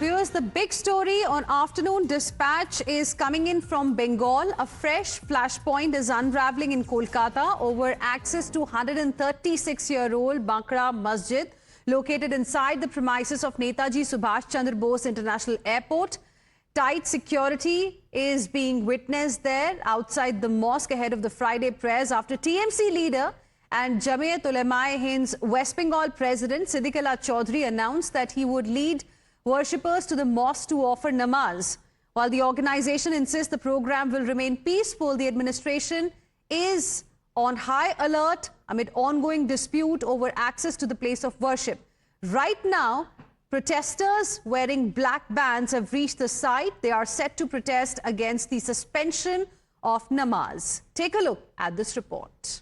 Viewers, the big story on Afternoon Dispatch is coming in from Bengal. A fresh flashpoint is unraveling in Kolkata over access to 136-year-old Bakra Masjid, located inside the premises of Netaji Subhash Chandra Bose International Airport. Tight security is being witnessed there outside the mosque ahead of the Friday prayers after TMC leader and Jamiat Ulema-e-Hind's West Bengal President Siddiqullah Chaudhary announced that he would lead worshippers to the mosque to offer namaz. While the organization insists the program will remain peaceful, the administration is on high alert amid ongoing dispute over access to the place of worship. Right now, protesters wearing black bands have reached the site. They are set to protest against the suspension of namaz. Take a look at this report.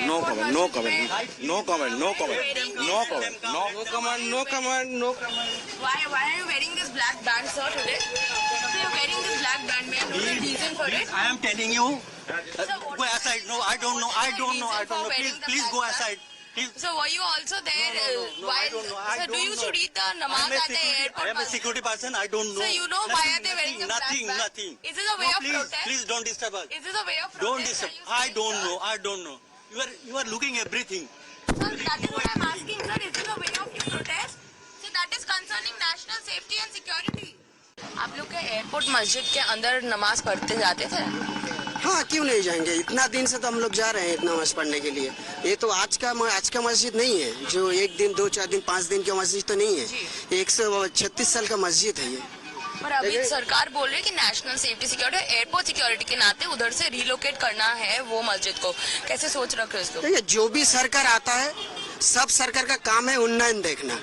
No comment, no comment, no comment, no comment, no comment, no comment, no comment, no comment. Why are you wearing this black band, sir, today? So you're wearing this black band, may I know the reason for it? I am telling you, go aside. No, I don't know. Please go aside. So were you also there? No, I don't know. So do you should read the namaz at the airport? I am a security person. I don't know. So you know why are they wearing the black band? Nothing. Is this a way of protest? Please don't disturb us. Is this a way of protest? Don't disturb. I don't know. You are looking everything. So that is what I'm asking, sir. Is this a way of protest? So that is concerning national safety and security. आप लोग के airport मस्जिद के अंदर नमाज पढ़ते जाते थे? हाँ, क्यों नहीं जाएंगे। इतना दिन से तो हम लोग जा रहे हैं नमाज पढ़ने के लिए। ये तो आज का मस्जिद नहीं है जो एक दिन 2-4 दिन 5 दिन का मस्जिद तो नहीं है। 136 साल का मस्जिद है ये। पर अभी सरकार बोल रही है कि national safety security airport security के नाते उधर से रिलोकेट करना है वो मस्जिद को। कैसे सोच रखे इसको? देखिए, जो भी सरकार आता है सब सरकार का काम है उन्नयन देखना।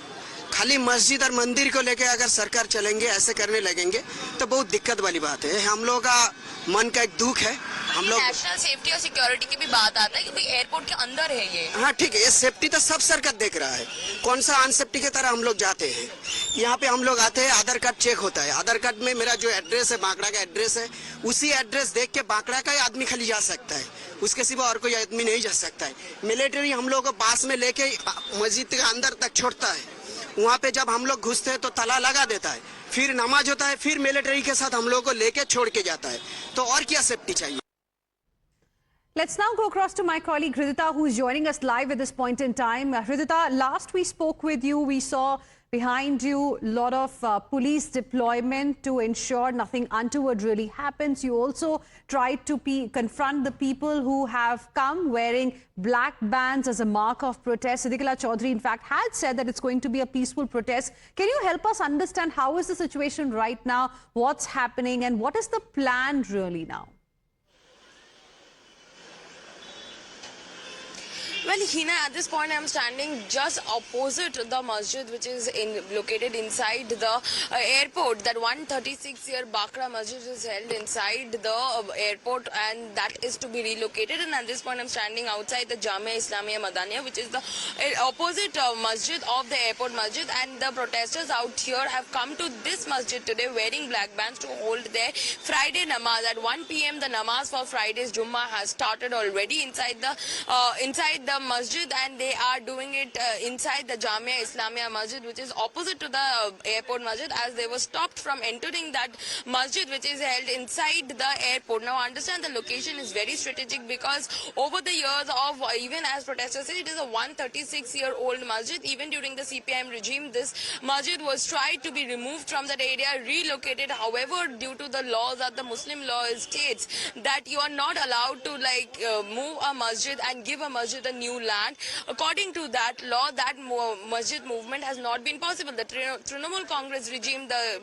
खाली मस्जिद और मंदिर को लेके अगर सरकार चलेंगे ऐसे करने लगेंगे तो बहुत दिक्कत वाली बात है। हम लोग का मन का एक दुख है। हम लोग नेशनल सेफ्टी और सिक्योरिटी की भी बात आता है क्योंकि एयरपोर्ट के अंदर है ये। हाँ ठीक है, ये सेफ्टी तो सब सरकार देख रहा है। कौन सा अनसेफ्टी की तरह हम लोग जाते हैं। यहाँ पे हम लोग आते हैं, आधार कार्ड चेक होता है। आधार कार्ड में मेरा जो एड्रेस है बांकड़ा का एड्रेस है, उसी एड्रेस देख के बांकड़ा का ही आदमी खाली जा सकता है, उसके सिवा और कोई आदमी नहीं जा सकता है। मिलिट्री हम लोग को पास में लेके मस्जिद के अंदर तक छोड़ता है। वहाँ पे जब हम लोग घुसते हैं तो ताला लगा देता है, फिर नमाज होता है, फिर मिलिट्री के साथ हम लोग को लेके छोड़ के जाता है। तो और क्या सेफ्टी चाहिए। Let's now go across to my colleague Hridita, who is joining us live at this point in time. Hridita, last we spoke with you, we saw behind you a lot of police deployment to ensure nothing untoward really happens. You also tried to confront the people who have come wearing black bands as a mark of protest. Siddiqullah Chaudhary, in fact, had said that it's going to be a peaceful protest. Can you help us understand how is the situation right now, what's happening, and what is the plan really now? Well, Hina, at this point I'm standing just opposite the masjid which is located inside the airport. That 136-year Bakra Masjid is held inside the airport and that is to be relocated. And at this point I'm standing outside the Jamia Islamia Madaniya, which is the opposite masjid of the airport masjid. And the protesters out here have come to this masjid today wearing black bands to hold their Friday namaz. At 1 p.m. the namaz for Friday's Jummah has started already inside the masjid, and they are doing it inside the Jamia Islamia Masjid, which is opposite to the airport masjid, as they were stopped from entering that masjid which is held inside the airport. Now understand the location is very strategic because over the years of, even as protesters say, it is a 136-year-old masjid. Even during the CPIM regime, this masjid was tried to be removed from that area, relocated. However, due to the laws that the Muslim law states that you are not allowed to move a masjid and give a masjid a new land. According to that law, that masjid movement has not been possible. The Trinamool Congress regime, the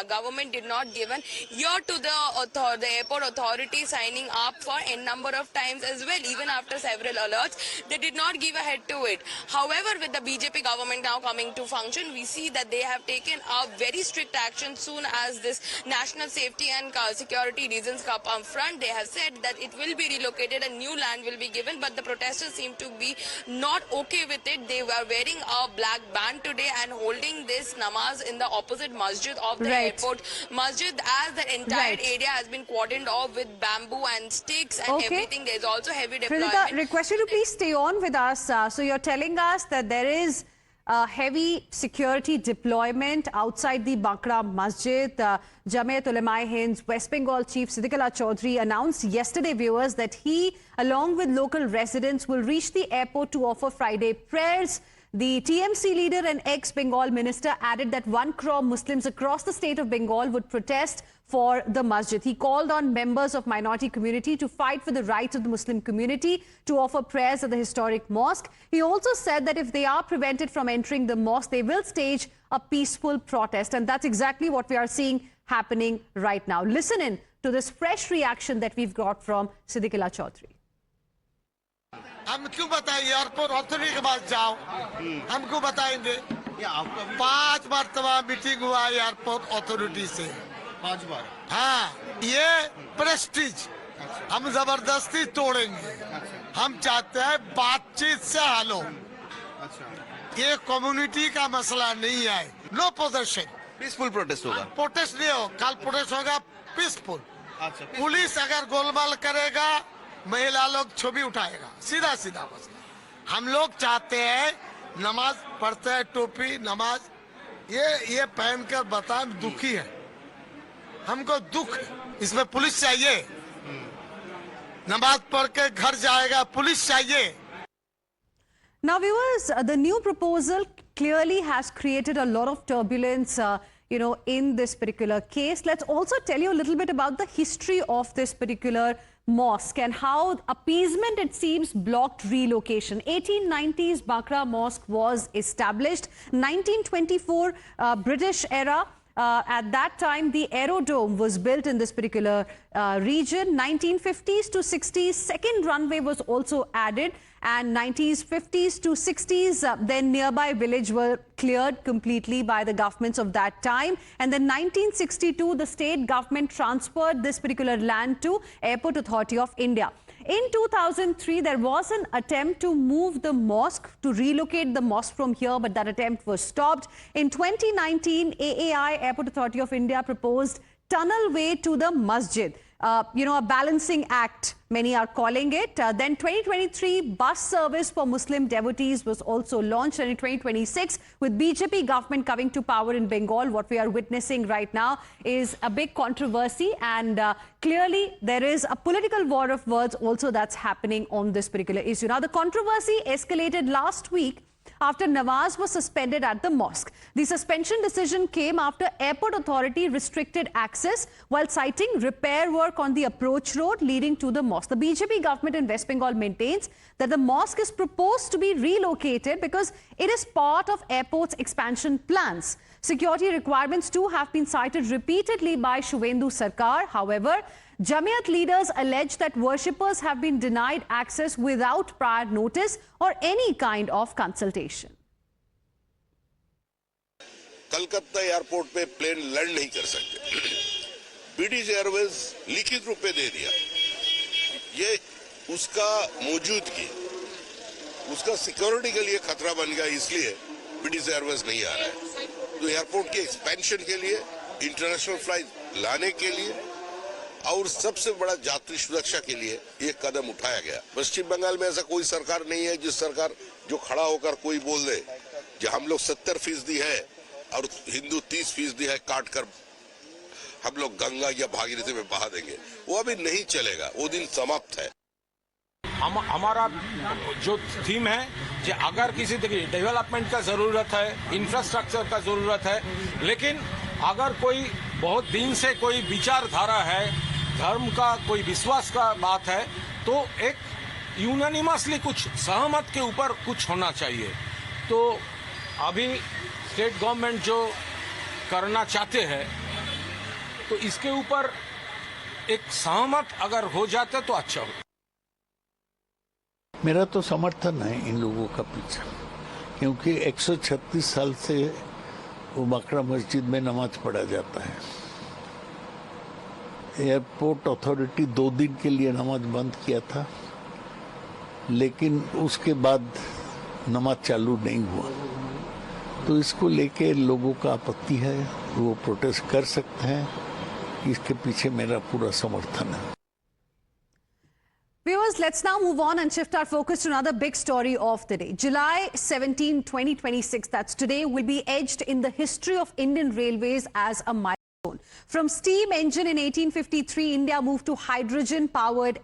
government did not give an ear to the airport authority signing up for a number of times as well. Even after several alerts, they did not give a head to it. However, with the BJP government now coming to function, we see that they have taken a very strict action soon as this national safety and security reasons come up front. They have said that it will be relocated, a new land will be given, but the protesters seem to be not okay with it. They were wearing a black band today and holding this namaz in the opposite masjid of the airport masjid, as the entire area has been cordoned off with bamboo and sticks and everything. There's also heavy deployment. Hridita, request you to please stay on with us. So you're telling us that there is heavy security deployment outside the Bakra Masjid. Jamiat Ulema-e-Hind's West Bengal Chief Siddiqullah Chaudhry announced yesterday, viewers, that he, along with local residents, will reach the airport to offer Friday prayers. The TMC leader and ex-Bengal minister added that 1 crore Muslims across the state of Bengal would protest for the masjid. He called on members of minority community to fight for the rights of the Muslim community to offer prayers at the historic mosque. He also said that if they are prevented from entering the mosque, they will stage a peaceful protest. And that's exactly what we are seeing happening right now. Listen in to this fresh reaction that we've got from Siddiqullah Chaudhry. हम क्यों बताएं? Airport authority के पास जाओ, हमको बताएंगे। 5 मरतबा meeting हुआ airport authority से, 5 बार। हाँ, ये प्रेस्टीज हम जबरदस्ती तोड़ेंगे। हम चाहते हैं बातचीत से हल हो। ये कम्युनिटी का मसला नहीं है। नो प्रोटेस्ट, पीसफुल प्रोटेस्ट होगा। प्रोटेस्ट नहीं हो, कल प्रोटेस्ट होगा पीसफुल। पुलिस अगर गोलमाल करेगा, महिला लोग छवि उठाएगा, सीधा सीधा मसला। हम लोग चाहते हैं नमाज पढ़ते हैं, टोपी नमाज ये पहनकर बताएं, दुखी है, हमको दुख है, इसमें पुलिस चाहिए। नमाज पढ़ के घर जाएगा, पुलिस चाहिए। Now, viewers, the new proposal clearly has created a lot of turbulence, in this particular case. Let's also tell you a little bit about the history of this particular mosque and how appeasement, it seems, blocked relocation. 1890s Bakra Mosque was established. 1924 British era. At that time, the aerodrome was built in this particular region. 1950s to 60s, second runway was also added. And 50s to 60s, then nearby village were cleared completely by the governments of that time. And then 1962, the state government transferred this particular land to Airport Authority of India. In 2003, there was an attempt to move the mosque, to relocate the mosque from here, but that attempt was stopped. In 2019, AAI, Airport Authority of India, proposed tunnel way to the masjid. A balancing act, many are calling it. Then 2023, bus service for Muslim devotees was also launched. And in 2026, with BJP government coming to power in Bengal, what we are witnessing right now is a big controversy. And clearly, there is a political war of words also that's happening on this particular issue. Now, the controversy escalated last week after Nawaz was suspended at the mosque. The suspension decision came after Airport Authority restricted access while citing repair work on the approach road leading to the mosque. The BJP government in West Bengal maintains that the mosque is proposed to be relocated because it is part of airport's expansion plans. Security requirements too have been cited repeatedly by Shuvendu Sarkar. However, Jamiat leaders allege that worshippers have been denied access without prior notice or any kind of consultation. Calcutta airport पे plane land नहीं कर सकते। British Airways लिखित रूप में दे दिया। ये उसका मौजूदगी, उसका सिक्योरिटी के लिए खतरा बन गया, इसलिए ब्रिटिश एयरवेज नहीं आ रहा है। तो एयरपोर्ट के एक्सपेंशन के लिए, इंटरनेशनल फ्लाइट लाने के लिए और सबसे बड़ा यात्री सुरक्षा के लिए ये कदम उठाया गया। पश्चिम बंगाल में ऐसा कोई सरकार नहीं है जिस सरकार जो खड़ा होकर कोई बोल दे कि हम लोग 70% है और हिंदू 30% है, काट कर हम लोग गंगा या भागीरथी में बहा देंगे। वो अभी नहीं चलेगा, वो दिन समाप्त है। हमारा जो थीम है कि अगर किसी डेवलपमेंट का जरूरत है, इंफ्रास्ट्रक्चर का जरूरत है, लेकिन अगर कोई बहुत दिन से कोई विचारधारा है, धर्म का कोई विश्वास का बात है, तो एक यूनानिमसली कुछ सहमत के ऊपर कुछ होना चाहिए। तो अभी स्टेट गवर्नमेंट जो करना चाहते हैं, तो इसके ऊपर एक सहमत अगर हो जाते तो अच्छा हो। मेरा तो समर्थन है इन लोगों का पीछे, क्योंकि 136 साल से वो बकरा मस्जिद में नमाज पढ़ा जाता है। एयरपोर्ट अथॉरिटी 2 दिन के लिए नमाज बंद किया था, लेकिन उसके बाद नमाज चालू नहीं हुआ। तो इसको लेके लोगों का आपत्ति है, वो प्रोटेस्ट कर सकते हैं। इसके पीछे मेरा पूरा समर्थन है। Viewers, let's now move on and shift our focus to another big story of the day. July 17, 2026, that's today, will be etched in the history of Indian Railways as a milestone. From steam engine in 1853, India moved to hydrogen-powered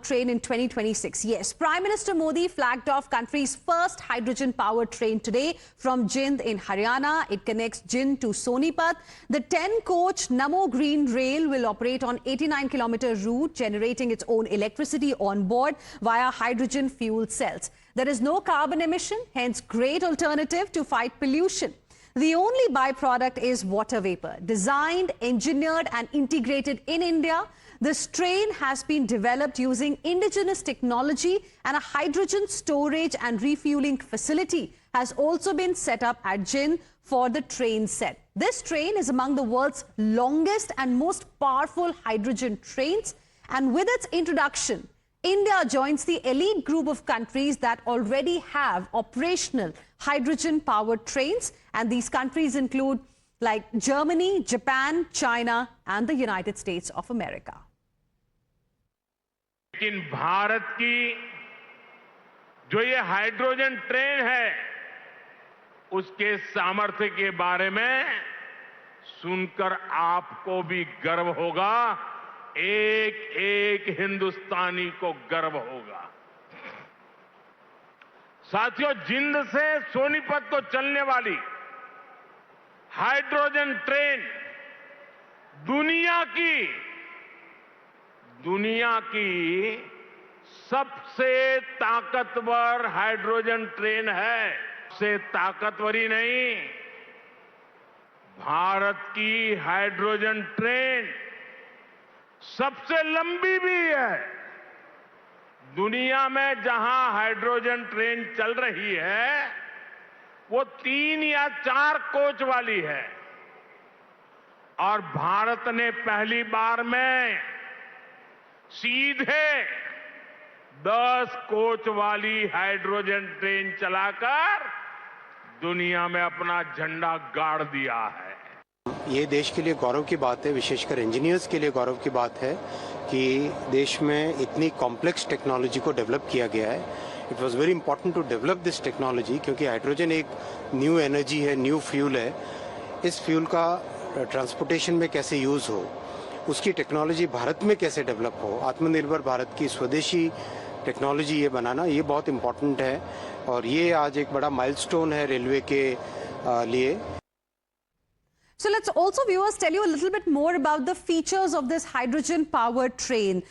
train in 2026. Yes, Prime Minister Modi flagged off country's first hydrogen-powered train today from Jind in Haryana. It connects Jind to Sonipat. The 10-coach Namo Green Rail will operate on 89-kilometer route, generating its own electricity on board via hydrogen fuel cells. There is no carbon emission, hence great alternative to fight pollution. The only byproduct is water vapor. Designed, engineered and integrated in India, this train has been developed using indigenous technology, and a hydrogen storage and refueling facility has also been set up at Jind for the train set. This train is among the world's longest and most powerful hydrogen trains, and with its introduction, India joins the elite group of countries that already have operational hydrogen-powered trains, and these countries include like Germany, Japan, China and the United States of America. लेकिन भारत की जो ये hydrogen train है, उसके सामर्थ्य के बारे में सुनकर आपको भी गर्व होगा, एक एक हिंदुस्तानी को गर्व होगा। साथियों, जिंद से सोनीपत को चलने वाली हाइड्रोजन ट्रेन दुनिया की सबसे ताकतवर हाइड्रोजन ट्रेन है। सबसे ताकतवर ही नहीं, भारत की हाइड्रोजन ट्रेन सबसे लंबी भी है। दुनिया में जहां हाइड्रोजन ट्रेन चल रही है, वो 3 या 4 कोच वाली है, और भारत ने पहली बार में सीधे 10 कोच वाली हाइड्रोजन ट्रेन चलाकर दुनिया में अपना झंडा गाड़ दिया है। ये देश के लिए गौरव की बात है, विशेषकर इंजीनियर्स के लिए गौरव की बात है कि देश में इतनी कॉम्प्लेक्स टेक्नोलॉजी को डेवलप किया गया है। It was very important to develop this technology, क्योंकि हाइड्रोजन एक न्यू एनर्जी है, न्यू फ्यूल है। इस फ्यूल का ट्रांसपोर्टेशन में कैसे यूज़ हो, उसकी टेक्नोलॉजी भारत में कैसे डेवलप हो, आत्मनिर्भर भारत की स्वदेशी टेक्नोलॉजी ये बनाना, ये बहुत इम्पोर्टेंट है, और ये आज एक बड़ा माइलस्टोन है रेलवे के लिए। So let's also, viewers, tell you a little bit more about the features of this hydrogen-powered train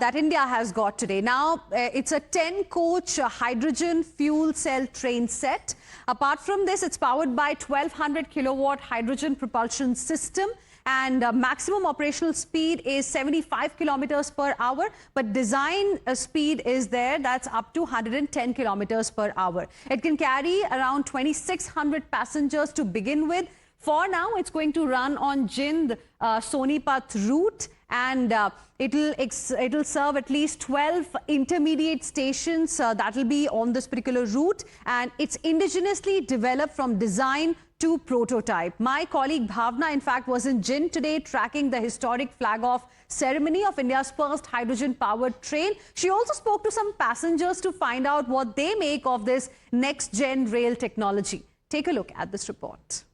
that India has got today. Now, it's a 10-coach hydrogen fuel cell train set. Apart from this, it's powered by 1200 kilowatt hydrogen propulsion system, and maximum operational speed is 75 kilometers per hour, but design speed is there, that's up to 110 kilometers per hour. It can carry around 2600 passengers to begin with. For now, it's going to run on Jind Sonipat route, and it'll serve at least 12 intermediate stations that will be on this particular route, and it's indigenously developed from design to prototype. My colleague Bhavna, in fact, was in Jind today tracking the historic flag-off ceremony of India's first hydrogen-powered train. She also spoke to some passengers to find out what they make of this next-gen rail technology. Take a look at this report.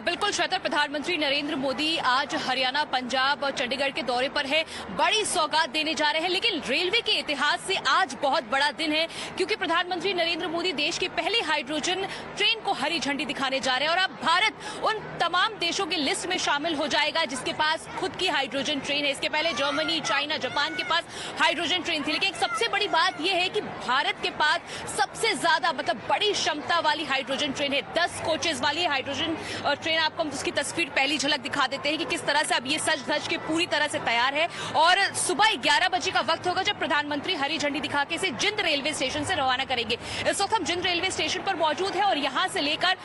बिल्कुल श्वेता, प्रधानमंत्री नरेंद्र मोदी आज हरियाणा, पंजाब और चंडीगढ़ के दौरे पर है। बड़ी सौगात देने जा रहे हैं, लेकिन रेलवे के इतिहास से आज बहुत बड़ा दिन है, क्योंकि प्रधानमंत्री नरेंद्र मोदी देश की पहली हाइड्रोजन ट्रेन को हरी झंडी दिखाने जा रहे हैं। और अब भारत उन तमाम देशों की लिस्ट में शामिल हो जाएगा जिसके पास खुद की हाइड्रोजन ट्रेन है। इसके पहले जर्मनी, चाइना, जापान के पास हाइड्रोजन ट्रेन थी, लेकिन एक सबसे बड़ी बात यह है कि भारत के पास सबसे ज्यादा बड़ी क्षमता वाली हाइड्रोजन ट्रेन है। 10 कोचेज वाली हाइड्रोजन ट्रेन। आपको हम उसकी तस्वीर पहली झलक दिखा देते हैं कि किस तरह से अब ये सज धज के पूरी तरह से तैयार है, और सुबह 11 बजे का वक्त होगा जब प्रधानमंत्री हरी झंडी दिखा के इसे जिंद रेलवे स्टेशन से रवाना करेंगे। इस वक्त हम जिंद रेलवे स्टेशन पर मौजूद है, और यहां से लेकर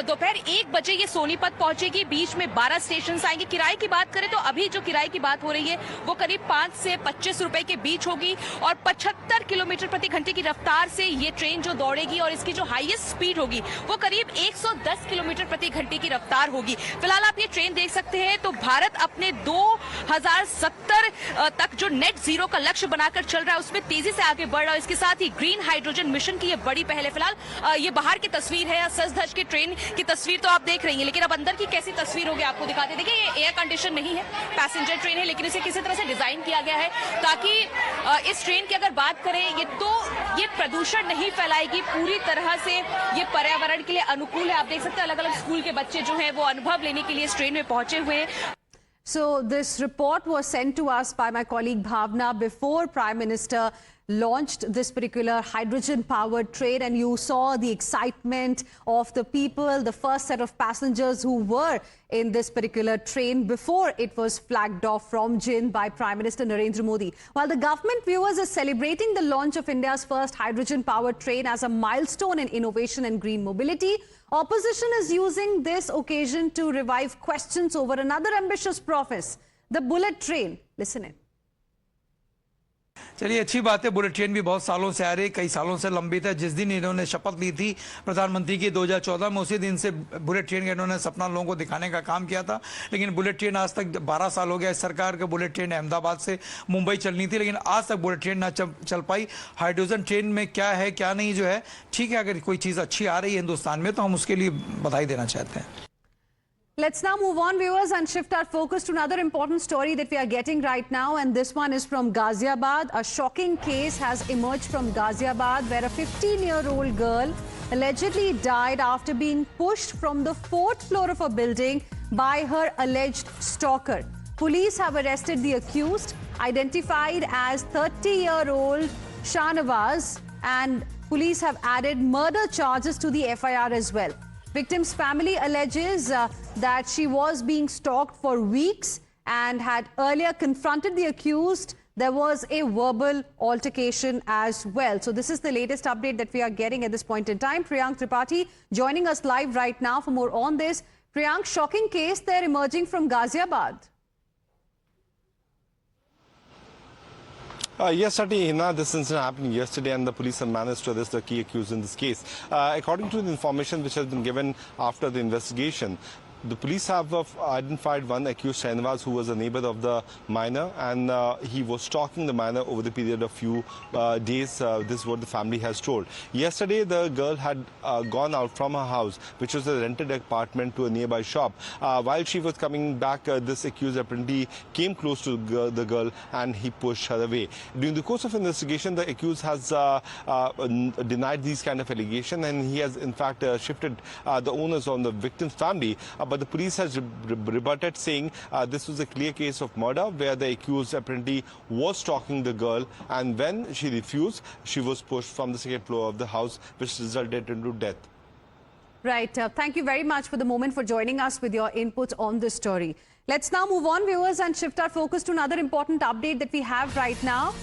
दोपहर 1 बजे ये सोनीपत पहुंचेगी। बीच में 12 स्टेशन आएंगे। किराए की बात करें तो अभी जो किराए की बात हो रही है वो करीब 5 से 25 रुपए के बीच होगी, और 75 किलोमीटर प्रति घंटे की रफ्तार से ये ट्रेन जो दौड़ेगी, और इसकी जो हाईएस्ट स्पीड होगी वो करीब 110 किलोमीटर प्रति घंटे की की रफ्तार होगी। फिलहाल आप ये ट्रेन देख सकते हैं, तो भारत अपने 2070 तक जो नेट जीरो का लक्ष्य बनाकर चल रहा है उसमें तेजी से आगे बढ़ रहा है। इसके साथ ही ग्रीन हाइड्रोजन मिशन की ये बड़ी पहल है। फिलहाल ये बाहर की तस्वीर है, सज धज के ट्रेन की तस्वीर तो आप देख रही हैं, लेकिन अब अंदर की कैसी तस्वीर होगी आपको दिखाते। देखिए ये एयर कंडीशन नहीं है, पैसेंजर ट्रेन है, लेकिन इसे किसी तरह से डिजाइन किया गया है ताकि इस ट्रेन की अगर बात करें ये प्रदूषण नहीं फैलाएगी, पूरी तरह से ये पर्यावरण के लिए अनुकूल है। आप देख सकते हैं अलग अलग स्कूल के बच्चे जो हैं वो अनुभव लेने के लिए इस ट्रेन में पहुंचे हुए हैं। So this report was sent to us by my colleague Bhavna before Prime Minister launched this particular hydrogen-powered train, and you saw the excitement of the people, the first set of passengers who were in this particular train before it was flagged off from Jind by Prime Minister Narendra Modi. While the government viewers is celebrating the launch of India's first hydrogen-powered train as a milestone in innovation and green mobility, opposition is using this occasion to revive questions over another ambitious promise, the bullet train. Listen in. चलिए अच्छी बात है, bullet train भी बहुत सालों से आ रही, कई सालों से लंबित है। जिस दिन इन्होंने शपथ ली थी प्रधानमंत्री की 2014 में, उसी दिन से बुलेट ट्रेन का इन्होंने सपना लोगों को दिखाने का काम किया था। लेकिन बुलेट ट्रेन आज तक 12 साल हो गया इस सरकार के। बुलेट ट्रेन अहमदाबाद से मुंबई चलनी थी, लेकिन आज तक बुलेट ट्रेन ना चल पाई। हाइड्रोजन ट्रेन में क्या है क्या नहीं जो है, ठीक है, अगर कोई चीज़ अच्छी आ रही है हिंदुस्तान में तो हम उसके लिए बधाई देना चाहते हैं। Let's now move on, viewers, and shift our focus to another important story that we are getting right now, and this one is from Ghaziabad. A shocking case has emerged from Ghaziabad where a 15-year-old girl allegedly died after being pushed from the 4th floor of a building by her alleged stalker. Police have arrested the accused, identified as 30-year-old Shahnawaz, and police have added murder charges to the FIR as well. Victim's family alleges that she was being stalked for weeks and had earlier confronted the accused. There was a verbal altercation as well. So this is the latest update that we are getting at this point in time. Priyank Tripathi joining us live right now for more on this. Priyank, shocking case there emerging from Ghaziabad. Yes, Hina, this incident happened yesterday and the police have managed to arrest the key accused in this case. According to the information which has been given after the investigation, the police have identified one accused, Shahnawaz, who was a neighbor of the minor, and he was stalking the minor over the period of few days. This is what the family has told. Yesterday, the girl had gone out from her house, which was a rented apartment, to a nearby shop. While she was coming back, this accused apparently came close to the girl and he pushed her away. During the course of investigation, the accused has denied these kind of allegations, and he has in fact shifted the onus on the victim's family. But the police has rebutted, saying this was a clear case of murder where the accused apparently was stalking the girl, and when she refused, she was pushed from the 2nd floor of the house, which resulted into death. Right. Thank you very much for the moment for joining us with your input on this story. Let's now move on, viewers, and shift our focus to another important update that we have right now.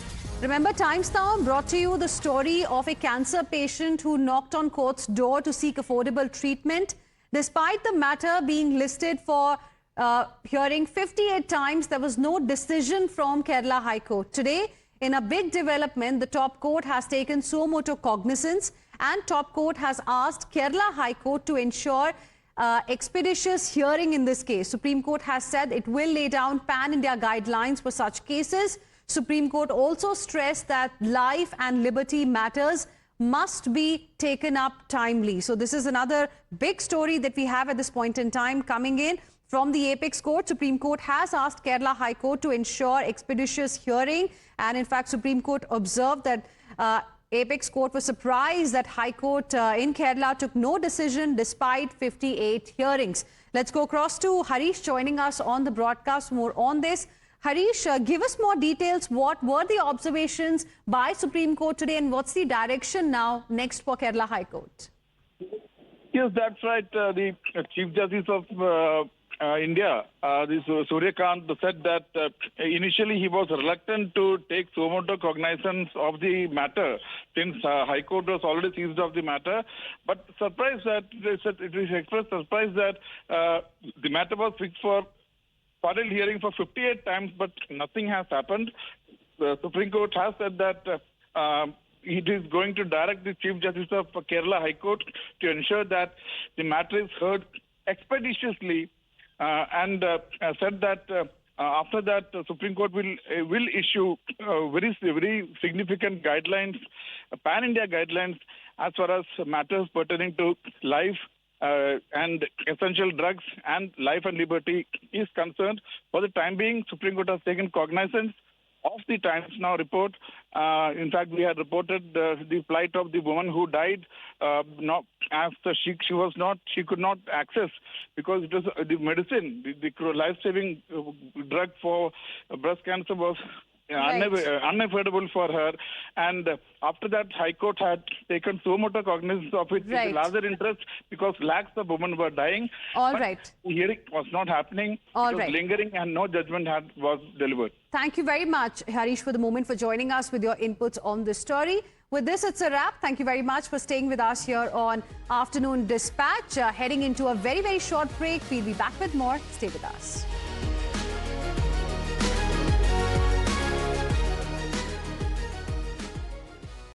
Remember, Times Now brought to you the story of a cancer patient who knocked on court's door to seek affordable treatment. Despite the matter being listed for hearing 58 times, there was no decision from Kerala High Court. Today, in a big development, the top court has taken suo motu cognizance, and top court has asked Kerala High Court to ensure expeditious hearing in this case. Supreme Court has said it will lay down pan-India guidelines for such cases. Supreme Court also stressed that life and liberty matters must be taken up timely. So this is another big story that we have at this point in time coming in from the Apex Court. Supreme Court has asked Kerala High Court to ensure expeditious hearing, and in fact Supreme Court observed that Apex Court was surprised that High Court in Kerala took no decision despite 58 hearings. Let's go across to Harish joining us on the broadcast for more on this. Harish, give us more details. What were the observations by Supreme Court today, and what's the direction now next for Kerala High Court? Yes, that's right. The Chief Justice of India, Suryakant, said that initially he was reluctant to take suo motu cognizance of the matter since High Court was already seized of the matter. But surprised that it is expressed surprise that the matter was fixed for final hearing for 58 times, but nothing has happened. The Supreme Court has said that it is going to direct the Chief Justice of Kerala High Court to ensure that the matter is heard expeditiously and said that after that Supreme Court will issue very significant guidelines, pan-India guidelines as far as matters pertaining to life and essential drugs and life and liberty is concerned. For the time being, Supreme Court has taken cognizance of the Times Now report. In fact, we had reported the plight of the woman who died. Not after she could not access, because it was the medicine, the life-saving drug for breast cancer was unaffordable for her, and after that High Court had taken so much cognizance of it, with a larger interest, because lakhs of women were dying. The hearing was not happening. It was lingering, and no judgment was delivered. Thank you very much, Harish, for the moment, for joining us with your inputs on this story. With this, it's a wrap. Thank you very much for staying with us here on Afternoon Dispatch. Heading into a very short break. We'll be back with more. Stay with us.